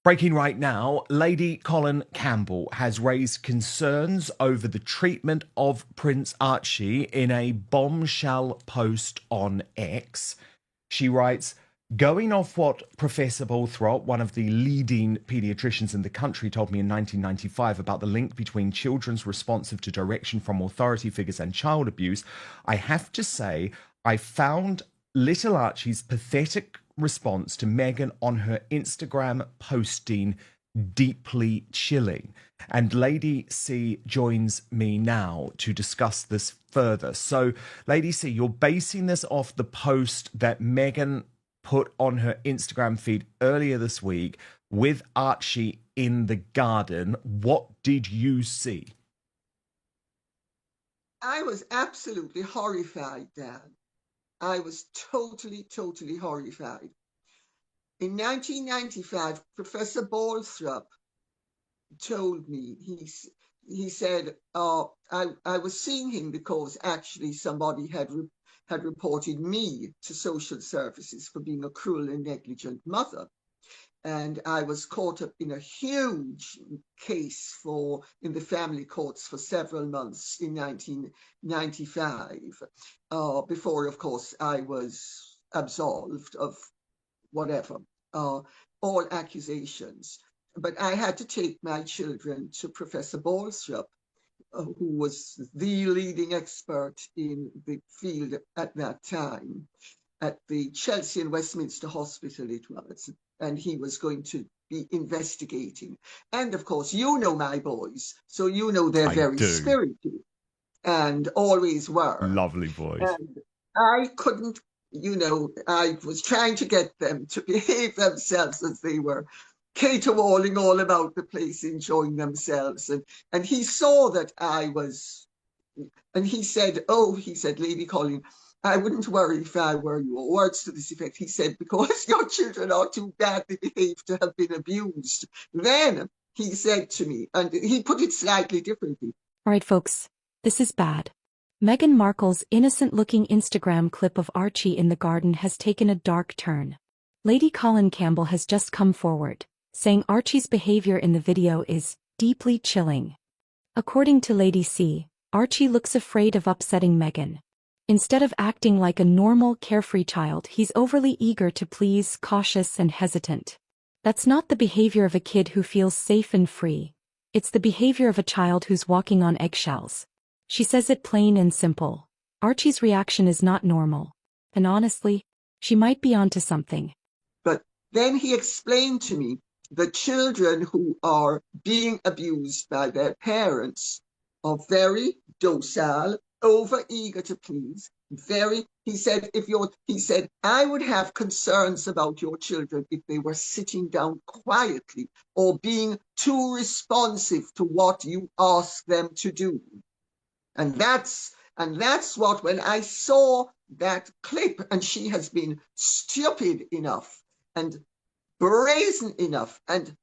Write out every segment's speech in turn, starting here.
Breaking right now, Lady Colin Campbell has raised concerns over the treatment of Prince Archie in a bombshell post on X. She writes, going off what Professor Bolthrop, one of the leading paediatricians in the country, told me in 1995 about the link between children's responsive to direction from authority figures and child abuse, I have to say I found little Archie's pathetic response to Meghan on her Instagram posting deeply chilling. And Lady C joins me now to discuss this further. So, Lady C, you're basing this off the post that Meghan put on her Instagram feed earlier this week with Archie in the garden. What did you see? I was absolutely horrified, Dan. I was totally horrified. In 1995, Professor Balthrop told me, he said, I was seeing him because actually somebody had reported me to social services for being a cruel and negligent mother. And I was caught up in a huge case in the family courts for several months in 1995, before, of course, I was absolved of whatever, all accusations. But I had to take my children to Professor Balthrop, who was the leading expert in the field at that time, at the Chelsea and Westminster Hospital it was, and he was going to be investigating. And of course, you know my boys, so you know they're I very do. spirited and always were. Lovely boys. And I couldn't, I was trying to get them to behave themselves as they were caterwauling all about the place, enjoying themselves. And he saw that I was, and he said, Lady Colin, I wouldn't worry if I were you, or words to this effect. He said, because your children are too badly behaved to have been abused. Then he said to me, and he put it slightly differently. All right, folks, this is bad. Meghan Markle's innocent-looking Instagram clip of Archie in the garden has taken a dark turn. Lady Colin Campbell has just come forward, saying Archie's behavior in the video is deeply chilling. According to Lady C, Archie looks afraid of upsetting Meghan. Instead of acting like a normal, carefree child, he's overly eager to please, cautious and hesitant. That's not the behavior of a kid who feels safe and free. It's the behavior of a child who's walking on eggshells. She says it plain and simple. Archie's reaction is not normal. And honestly, she might be onto something. But then he explained to me that children who are being abused by their parents are very docile, over-eager to please, he said, I would have concerns about your children if they were sitting down quietly or being too responsive to what you ask them to do. And that's what, when I saw that clip, and she has been stupid enough and brazen enough and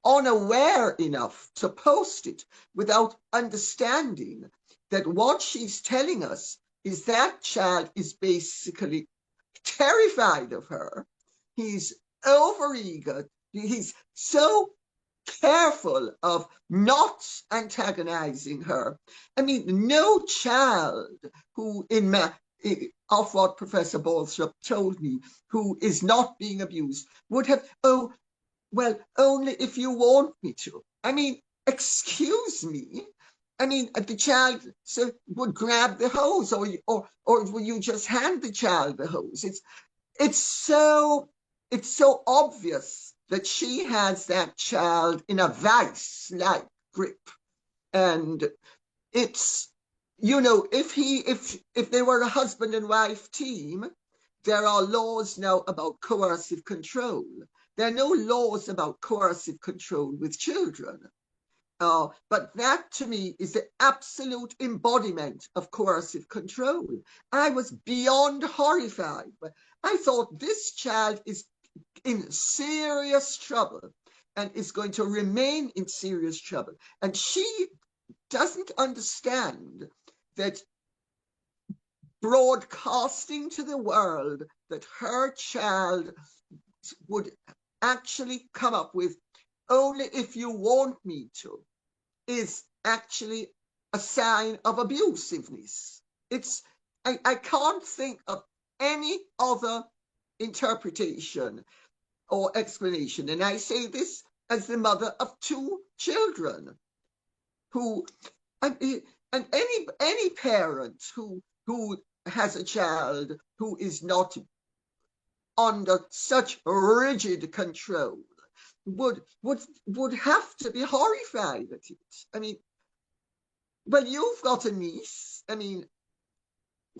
unaware enough to post it without understanding that what she's telling us is that child is basically terrified of her. He's overeager. He's so careful of not antagonizing her. I mean, no child who, of what Professor Balthrop told me, who is not being abused, would have, oh, well, only if you want me to. I mean, excuse me. I mean, the child would grab the hose, or will you just hand the child the hose? It's so obvious that she has that child in a vice-like grip. And it's, if they were a husband and wife team, there are laws now about coercive control. There are no laws about coercive control with children. But that, to me, is the absolute embodiment of coercive control. I was beyond horrified. I thought this child is in serious trouble and is going to remain in serious trouble. And she doesn't understand that broadcasting to the world that her child would actually come up with only if you want me to, is actually a sign of abusiveness. I can't think of any other interpretation or explanation. And I say this as the mother of 2 children who, and any parent who has a child who is not under such rigid control would have to be horrified at it. I mean, well, you've got a niece. I mean,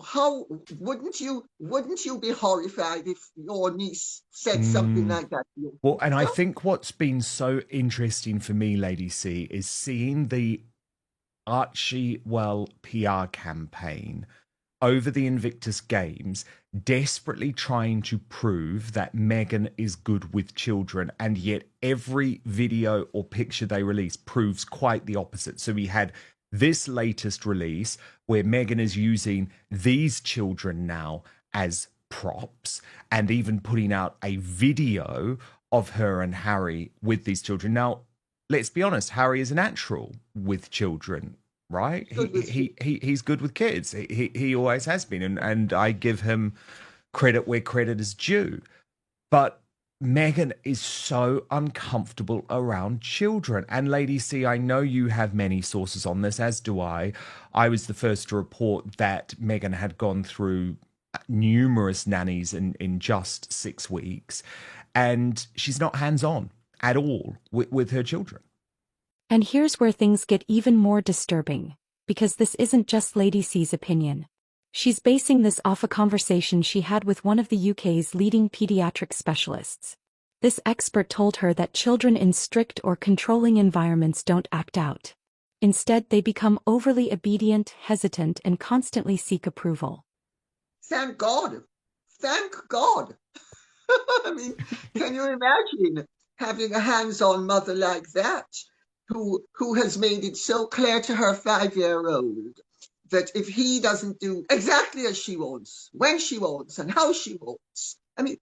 how wouldn't you be horrified if your niece said something like that to you? Well, and I think what's been so interesting for me, Lady C, is seeing the Archie PR campaign over the Invictus Games, desperately trying to prove that Meghan is good with children, and yet every video or picture they release proves quite the opposite. So we had this latest release where Meghan is using these children now as props and even putting out a video of her and Harry with these children. Now, let's be honest, Harry is a natural with children, right? He's good with kids. He always has been, and I give him credit where credit is due. But Meghan is so uncomfortable around children. And Lady C, I know you have many sources on this, as do I. I was the first to report that Meghan had gone through numerous nannies in just 6 weeks, and she's not hands-on at all with her children. And here's where things get even more disturbing, because this isn't just Lady C's opinion. She's basing this off a conversation she had with one of the UK's leading pediatric specialists. This expert told her that children in strict or controlling environments don't act out. Instead, they become overly obedient, hesitant, and constantly seek approval. Thank God. Thank God. I mean, can you imagine having a hands-on mother like that, who has made it so clear to her 5-year-old that if he doesn't do exactly as she wants, when she wants, and how she wants, I mean,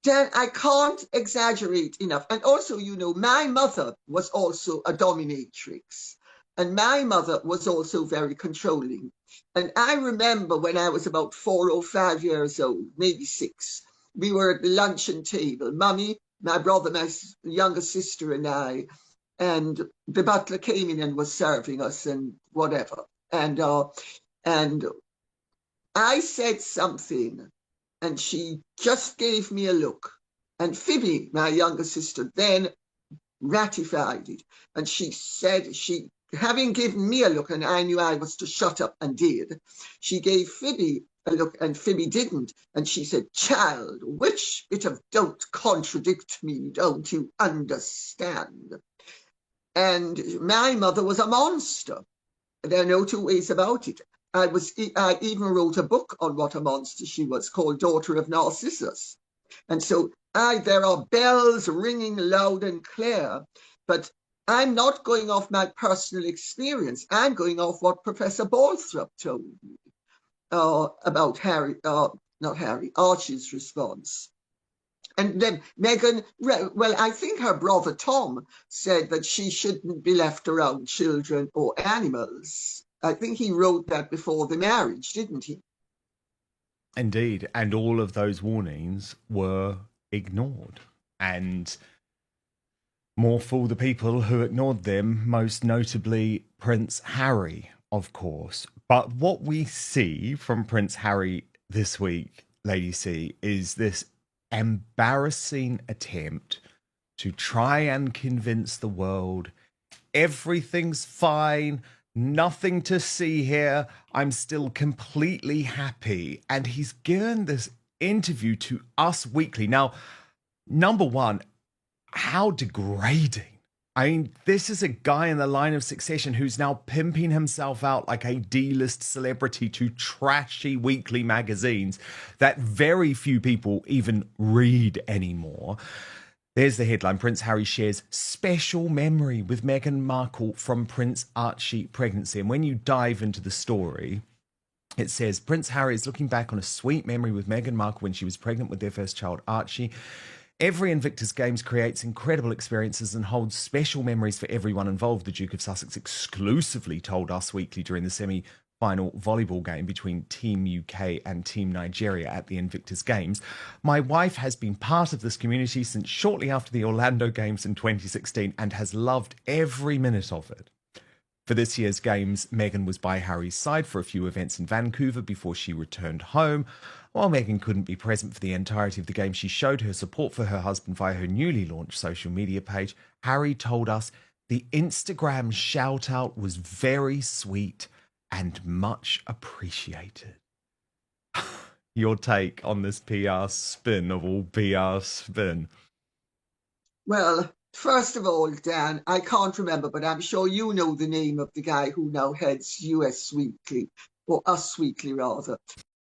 I can't exaggerate enough. And also, you know, my mother was also a dominatrix, and my mother was also very controlling. And I remember when I was about 4 or 5 years old, maybe 6, we were at the luncheon table, Mummy, my brother, my younger sister, and I, and the butler came in and was serving us and whatever. And I said something, and she just gave me a look. And Phoebe, my younger sister, then ratified it. And she said, having given me a look, and I knew I was to shut up and did, she gave Phoebe a look, and Phoebe didn't. And she said, "Child, which bit of don't contradict me, don't you understand?" And my mother was a monster. There are no 2 ways about it. I even wrote a book on what a monster she was, called Daughter of Narcissus. And so there are bells ringing loud and clear, but I'm not going off my personal experience. I'm going off what Professor Balthrop told me about Archie's response. And then Meghan, well, I think her brother Tom said that she shouldn't be left around children or animals. I think he wrote that before the marriage, didn't he? Indeed. And all of those warnings were ignored. And more fool the people who ignored them, most notably Prince Harry, of course. But what we see from Prince Harry this week, Lady C, is this embarrassing attempt to try and convince the world everything's fine, nothing to see here, I'm still completely happy. And he's given this interview to Us Weekly. Now, number one, how degrading. I mean, this is a guy in the line of succession who's now pimping himself out like a D-list celebrity to trashy weekly magazines that very few people even read anymore. There's the headline. Prince Harry shares special memory with Meghan Markle from Prince Archie pregnancy. And when you dive into the story, it says, Prince Harry is looking back on a sweet memory with Meghan Markle when she was pregnant with their first child, Archie. Every Invictus Games creates incredible experiences and holds special memories for everyone involved, the Duke of Sussex exclusively told Us Weekly during the semi-final volleyball game between Team UK and Team Nigeria at the Invictus Games. My wife has been part of this community since shortly after the Orlando Games in 2016 and has loved every minute of it. For this year's Games, Meghan was by Harry's side for a few events in Vancouver before she returned home. While Meghan couldn't be present for the entirety of the game, she showed her support for her husband via her newly launched social media page. Harry told us the Instagram shout-out was very sweet and much appreciated. Your take on this PR spin of all PR spin? Well, first of all, Dan, I can't remember, but I'm sure you know the name of the guy who now heads US Weekly, or Us Weekly rather.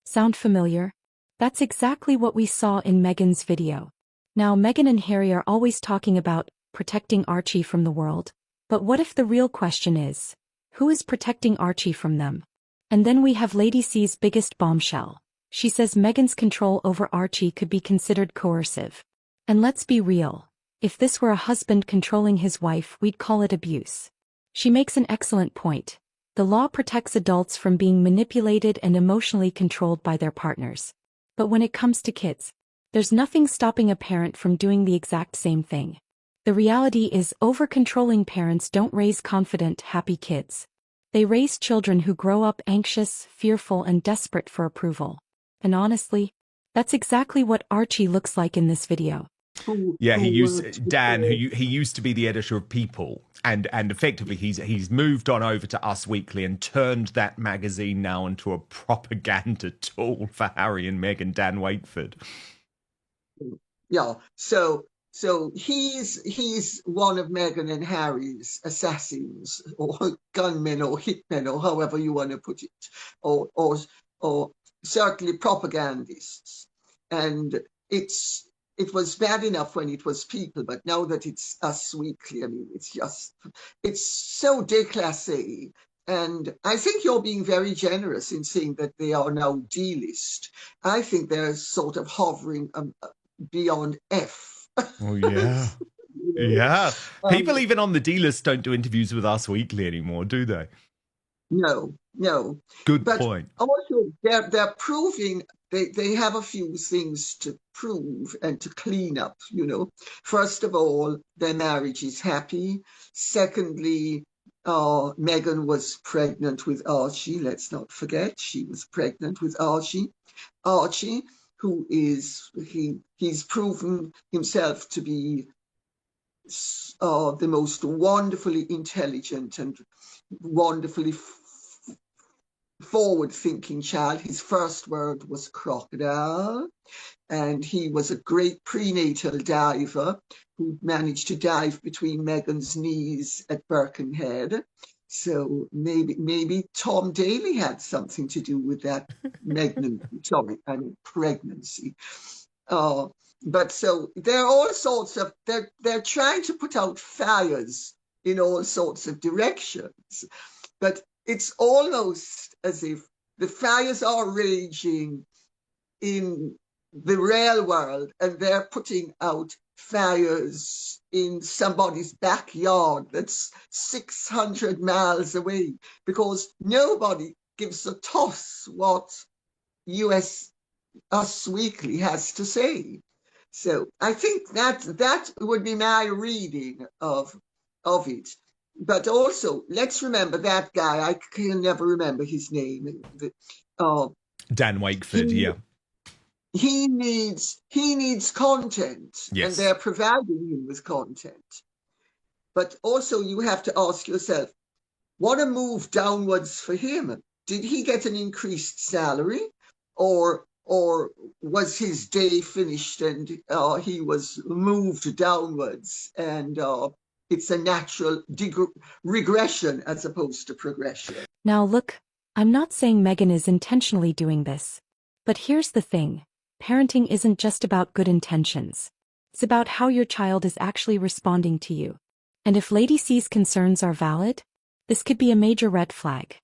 Sound familiar? That's exactly what we saw in Meghan's video. Now, Meghan and Harry are always talking about protecting Archie from the world. But what if the real question is, who is protecting Archie from them? And then we have Lady C's biggest bombshell. She says Meghan's control over Archie could be considered coercive. And let's be real. If this were a husband controlling his wife, we'd call it abuse. She makes an excellent point. The law protects adults from being manipulated and emotionally controlled by their partners. But when it comes to kids, there's nothing stopping a parent from doing the exact same thing. The reality is, over-controlling parents don't raise confident, happy kids. They raise children who grow up anxious, fearful, and desperate for approval. And honestly, that's exactly what Archie looks like in this video. Yeah, he used to be the editor of People, and effectively he's moved on over to Us Weekly and turned that magazine now into a propaganda tool for Harry and Meghan. Dan Waitford. Yeah, so he's one of Meghan and Harry's assassins or gunmen or hitmen or however you want to put it, or certainly propagandists, and it was bad enough when it was People, but now that it's Us Weekly, I mean, it's so déclassé. And I think you're being very generous in saying that they are now D-list. I think they're sort of hovering beyond F. Oh, yeah. Yeah. People even on the D-list don't do interviews with Us Weekly anymore, do they? No. Good point. Also, they're proving they have a few things to prove and to clean up, First of all, their marriage is happy. Secondly, Meghan was pregnant with Archie. Let's not forget, she was pregnant with Archie. Archie, who he's proven himself to be the most wonderfully intelligent and wonderfully forward-thinking child. His first word was crocodile, and he was a great prenatal diver who managed to dive between Meghan's knees at Birkenhead. So maybe Tom Daley had something to do with that pregnancy. But so there are all sorts of they're trying to put out fires in all sorts of directions, but it's almost as if the fires are raging in the real world and they're putting out fires in somebody's backyard that's 600 miles away, because nobody gives a toss what US Us Weekly has to say. So I think that would be my reading of it. But also, let's remember that guy. I can never remember his name. Dan Wakeford, yeah. He needs content, yes. And they're providing him with content. But also, you have to ask yourself, what a move downwards for him. Did he get an increased salary, or was his day finished and he was moved downwards, and it's a natural regression as opposed to progression? Now look, I'm not saying Meghan is intentionally doing this. But here's the thing. Parenting isn't just about good intentions. It's about how your child is actually responding to you. And if Lady C's concerns are valid, this could be a major red flag.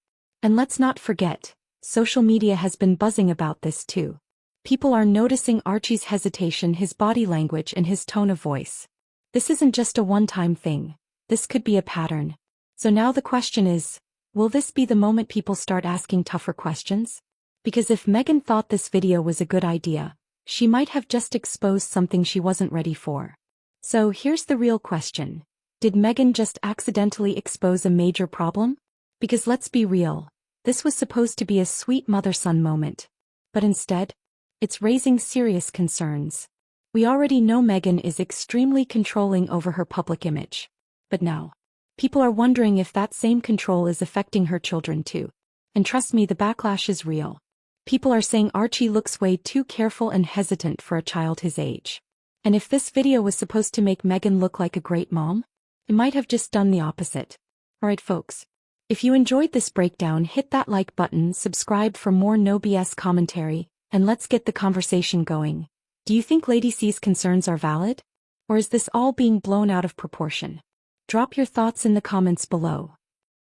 And let's not forget, social media has been buzzing about this too. People are noticing Archie's hesitation, his body language, and his tone of voice. This isn't just a one-time thing. This could be a pattern. So now the question is, will this be the moment people start asking tougher questions? Because if Meghan thought this video was a good idea, she might have just exposed something she wasn't ready for. So here's the real question. Did Meghan just accidentally expose a major problem? Because let's be real, this was supposed to be a sweet mother-son moment. But instead, it's raising serious concerns. We already know Meghan is extremely controlling over her public image. But now, people are wondering if that same control is affecting her children too. And trust me, the backlash is real. People are saying Archie looks way too careful and hesitant for a child his age. And if this video was supposed to make Meghan look like a great mom, it might have just done the opposite. Alright folks, if you enjoyed this breakdown, hit that like button, subscribe for more no BS commentary, and let's get the conversation going. Do you think Lady C's concerns are valid? Or is this all being blown out of proportion? Drop your thoughts in the comments below.